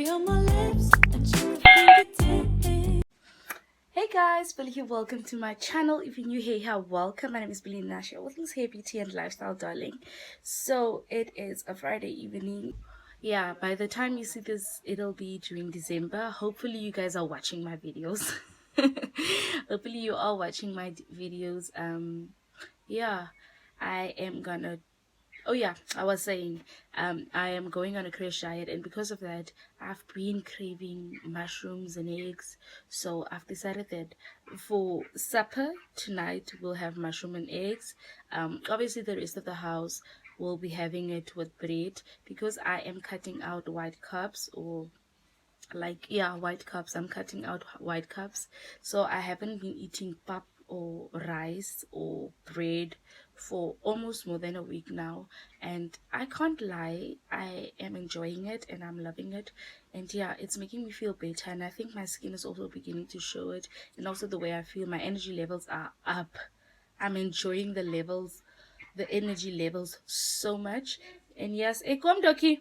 cherry on my lips and your fingertips. Hey guys, Billy here. Welcome to my channel. If you're new here, welcome. My name is Billy Nasha with this hair beauty and lifestyle darling. So it is a Friday evening. Yeah, by the time you see this, it'll be during December. Hopefully you guys are watching my videos. Hopefully you are watching my videos. Yeah, I am gonna, oh yeah, I was saying I am going on a crash diet, and because of that I've been craving mushrooms and eggs. So I've decided that for supper tonight we'll have mushroom and eggs. Obviously the rest of the house will be having it with bread, because I am cutting out white carbs, or like, yeah, white carbs. I'm cutting out white carbs, so I haven't been eating pap or rice or bread for almost more than a week now, and I can't lie, I am enjoying it and I'm loving it. And yeah, it's making me feel better, and I think my skin is also beginning to show it, and also the way I feel, my energy levels are up. I'm enjoying the levels, the energy levels so much. And yes, come doki.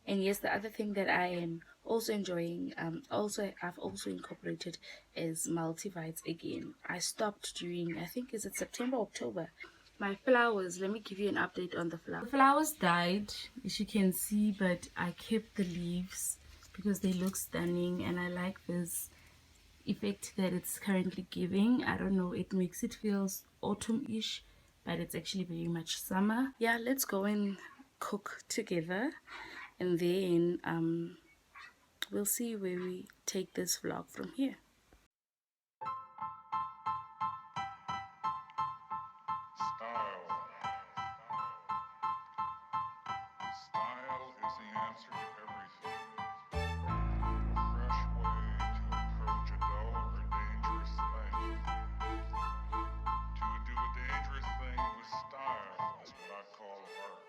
And yes, the other thing that I am also enjoying, I've also incorporated, is multivites again. I stopped during, I think, is it September, October. My flowers, let me give you an update on the flowers. The flowers died, as you can see, but I kept the leaves because they look stunning, and I like this effect that it's currently giving. I don't know, it makes it feel autumn-ish, but it's actually very much summer. Yeah, let's go and cook together, and then we'll see where we take this vlog from here. Style is the answer to everything. A fresh way to approach a dull or dangerous thing. To do a dangerous thing with style is what I call art.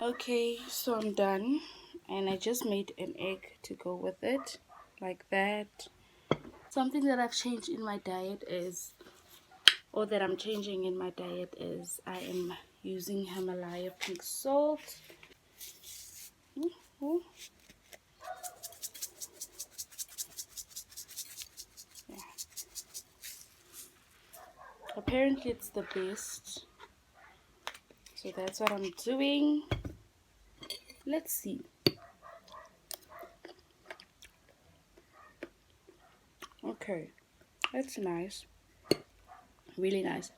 Okay, so I'm done, and I just made an egg to go with it, like that. Something that I've changed in my diet is, or that I'm changing in my diet, is I am using Himalaya pink salt. Yeah. Apparently it's the best, so that's what I'm doing. Let's see. Okay, that's nice, really nice.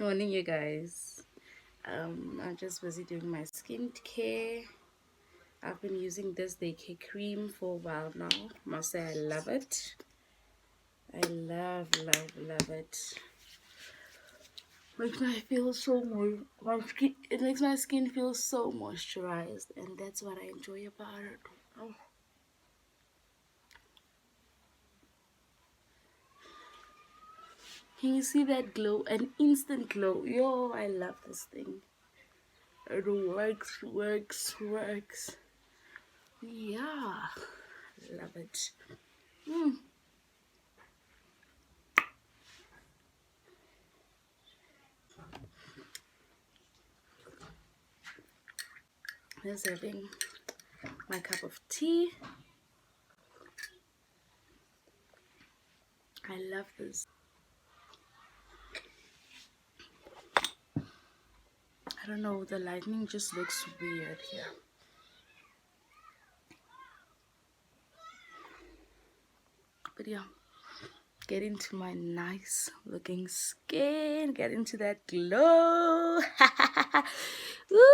Good morning, you guys. I'm just busy doing my skincare. I've been using this daycare cream for a while now. Must say I love it. I love it. Makes my feel so it makes my skin feel so moisturized, and that's what I enjoy about it. Oh. Can you see that glow? An instant glow. Yo, I love this thing. It works. Yeah, love it. Here's having my cup of tea. I love this. I don't know, the lighting just looks weird here. But yeah, get into my nice looking skin, get into that glow. Woo!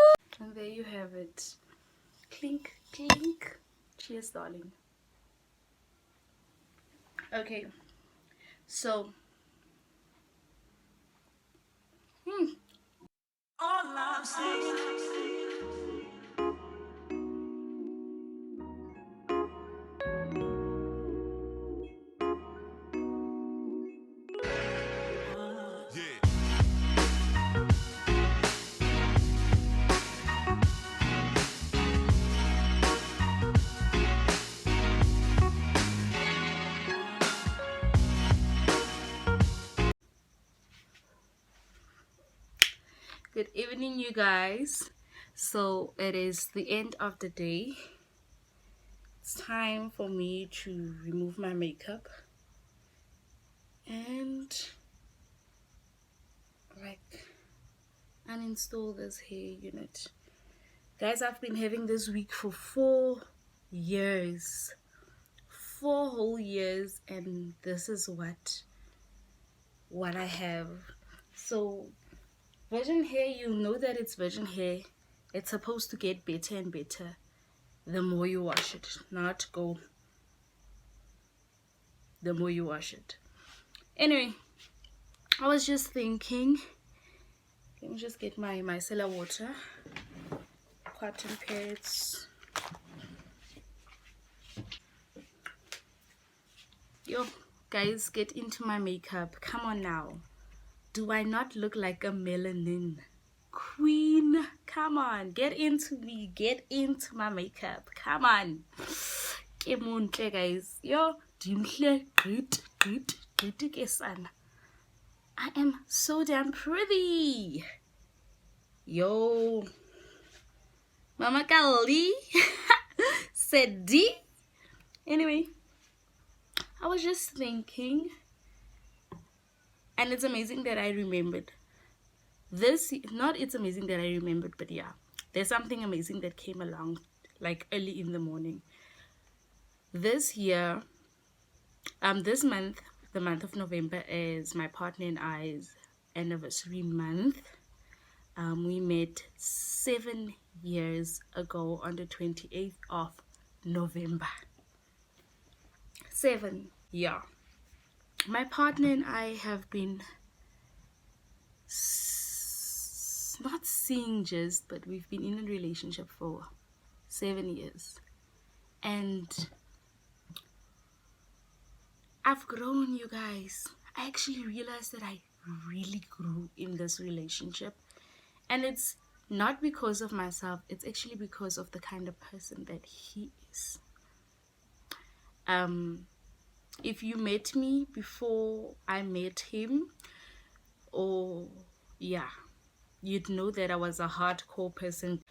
And there you have it. Clink, clink. Cheers, darling. Okay, so all I'm saying. Good evening, you guys. So it is the end of the day. It's time for me to remove my makeup and like uninstall this hair unit. Guys, I've been having this wig for 4 years. 4 whole years, and this is what I have. So virgin hair, you know that it's virgin hair. It's supposed to get better and better the more you wash it, not go the more you wash it. Anyway, I was just thinking, let me just get my micellar water, cotton pads. Yo, guys, get into my makeup. Come on now. Do I not look like a melanin queen? Come on, get into me. Get into my makeup. Come on. Kemontle, guys. Yo, dimhle, great. I am so damn pretty. Yo, Mama Kali said D. Anyway, I was just thinking, and it's amazing that I remembered this. Not it's amazing that I remembered, but yeah, there's something amazing that came along like early in the morning. This year, this month, the month of November, is my partner and I's anniversary month. We met 7 years ago on the 28th of November. 7, yeah. My partner and I have been not seeing just, but we've been in a relationship for 7 years. And I've grown, you guys. I actually realized that I really grew in this relationship. And it's not because of myself, it's actually because of the kind of person that he is. If you met me before I met him, or yeah, you'd know that I was a hardcore person.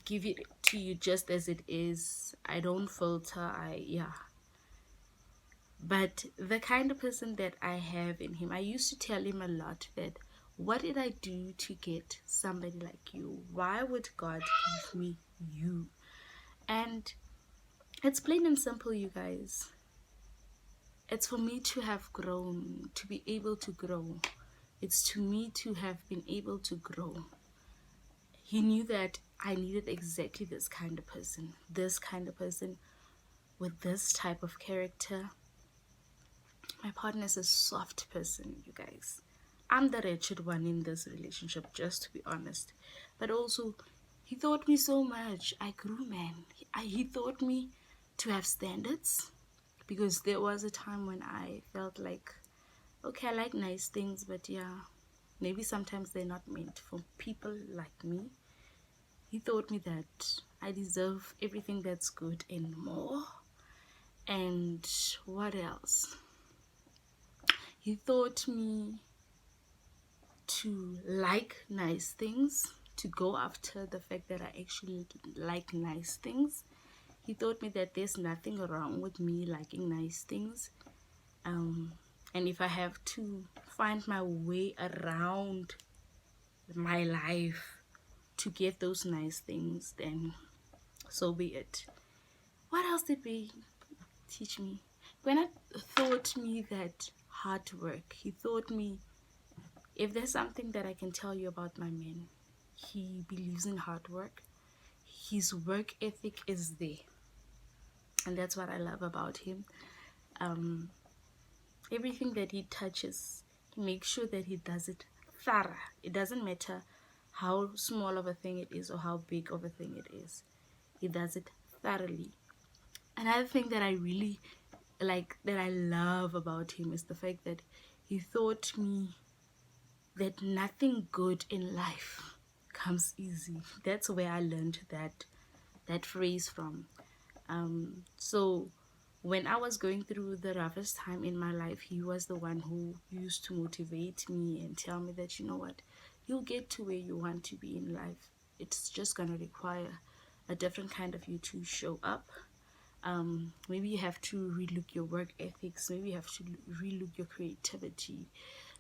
Give it to you just as it is. I don't filter. But the kind of person that I have in him, I used to tell him a lot that, what did I do to get somebody like you? Why would God give me you? And it's plain and simple, you guys. It's for me to have grown, to be able to grow, It's to me to have been able to grow. He knew that I needed exactly this kind of person with this type of character. My partner is a soft person, you guys. I'm the wretched one in this relationship, just to be honest. But also, he taught me so much. I grew, man. He taught me to have standards, because there was a time when I felt like, okay, I like nice things, but yeah, maybe sometimes they're not meant for people like me. He taught me that I deserve everything that's good and more. And what else? He taught me to like nice things, to go after the fact that I actually like nice things. He taught me that there's nothing wrong with me liking nice things. And if I have to find my way around my life to get those nice things, then so be it. What else did we teach me? When I taught me that hard work, he taught me, if there's something that I can tell you about my man, he believes in hard work. His work ethic is there, and that's what I love about him. Everything that he touches, he makes sure that he does it thorough. It doesn't matter how small of a thing it is or how big of a thing it is. He does it thoroughly. Another thing that I really like, that I love about him, is the fact that he taught me that nothing good in life comes easy. That's where I learned that phrase from. So when I was going through the roughest time in my life, he was the one who used to motivate me and tell me that, you know what, you'll get to where you want to be in life. It's just gonna require a different kind of you to show up. Maybe you have to relook your work ethics. Maybe you have to relook your creativity.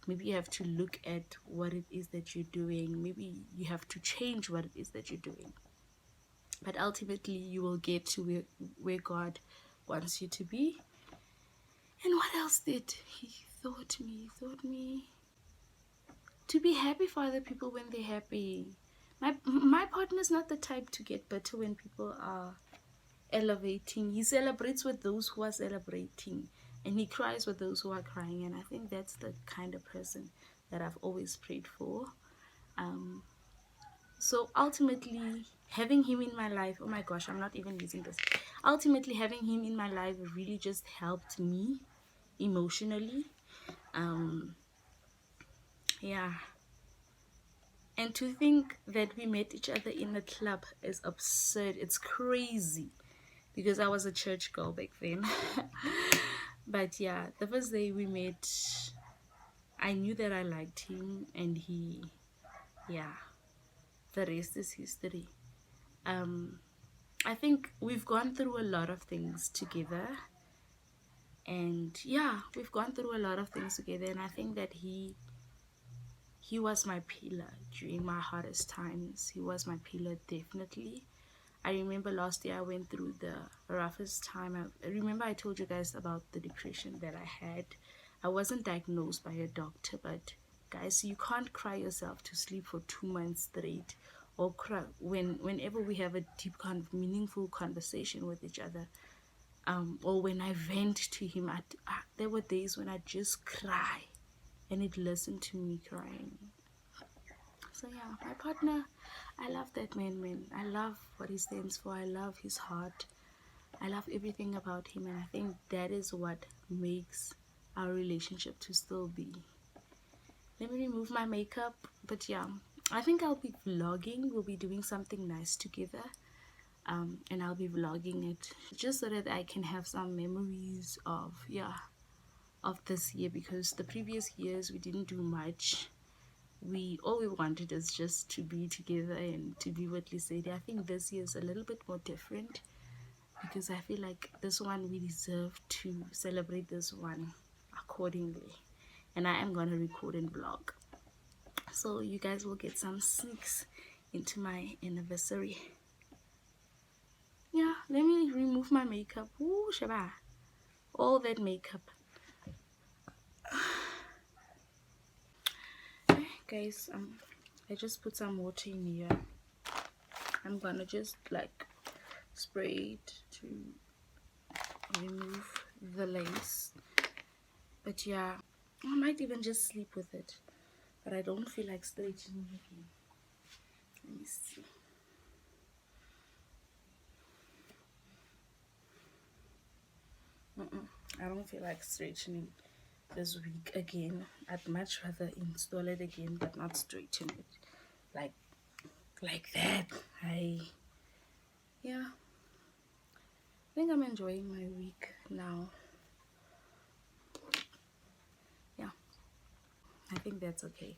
Maybe you have to look at what it is that you're doing. Maybe you have to change what it is that you're doing. But ultimately, you will get to where God wants you to be. And what else did he taught me? He taught me to be happy for other people when they're happy. My partner's not the type to get bitter when people are elevating. He celebrates with those who are celebrating, and he cries with those who are crying. And I think that's the kind of person that I've always prayed for. So ultimately, having him in my life, oh my gosh, I'm not even using this. Ultimately, having him in my life really just helped me emotionally. Yeah. And to think that we met each other in a club is absurd. It's crazy, because I was a church girl back then. But yeah, the first day we met, I knew that I liked him, and yeah, the rest is history. I think we've gone through a lot of things together, and yeah, we've gone through a lot of things together, and I think that he was my pillar during my hardest times. He was my pillar, definitely. I remember last year I went through the roughest time. I remember I told you guys about the depression that I had. I wasn't diagnosed by a doctor, but guys, you can't cry yourself to sleep for 2 months straight, or cry whenever we have a deep kind of meaningful conversation with each other. Or when I vent to him, there were days when I just cry, and he'd listen to me crying. So yeah, my partner, I love that man. I love what he stands for. I love his heart. I love everything about him, and I think that is what makes our relationship to still be. Let me remove my makeup. But yeah, I think I'll be vlogging. We'll be doing something nice together. And I'll be vlogging it just so that I can have some memories of this year, because the previous years we didn't do much. All we wanted is just to be together and to be with Lisady. I think this year is a little bit more different, because I feel like this one, we deserve to celebrate this one accordingly, and I am gonna record and vlog, so you guys will get some sneaks into my anniversary. Yeah, let me remove my makeup. Ooh, Shaba, all that makeup. Guys, I just put some water in here. I'm gonna just like spray it to remove the lace. But yeah, I might even just sleep with it, but I don't feel like straightening again. Let me see. I don't feel like straightening this week again. I'd much rather install it again but not straighten it like that. Yeah, I think I'm enjoying my week now. Yeah, I think that's okay.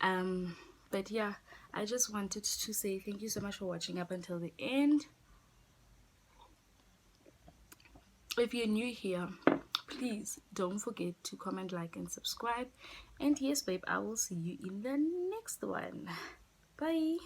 But yeah, I just wanted to say thank you so much for watching up until the end. If you're new here, please don't forget to comment, like, and subscribe. And yes, babe, I will see you in the next one. Bye.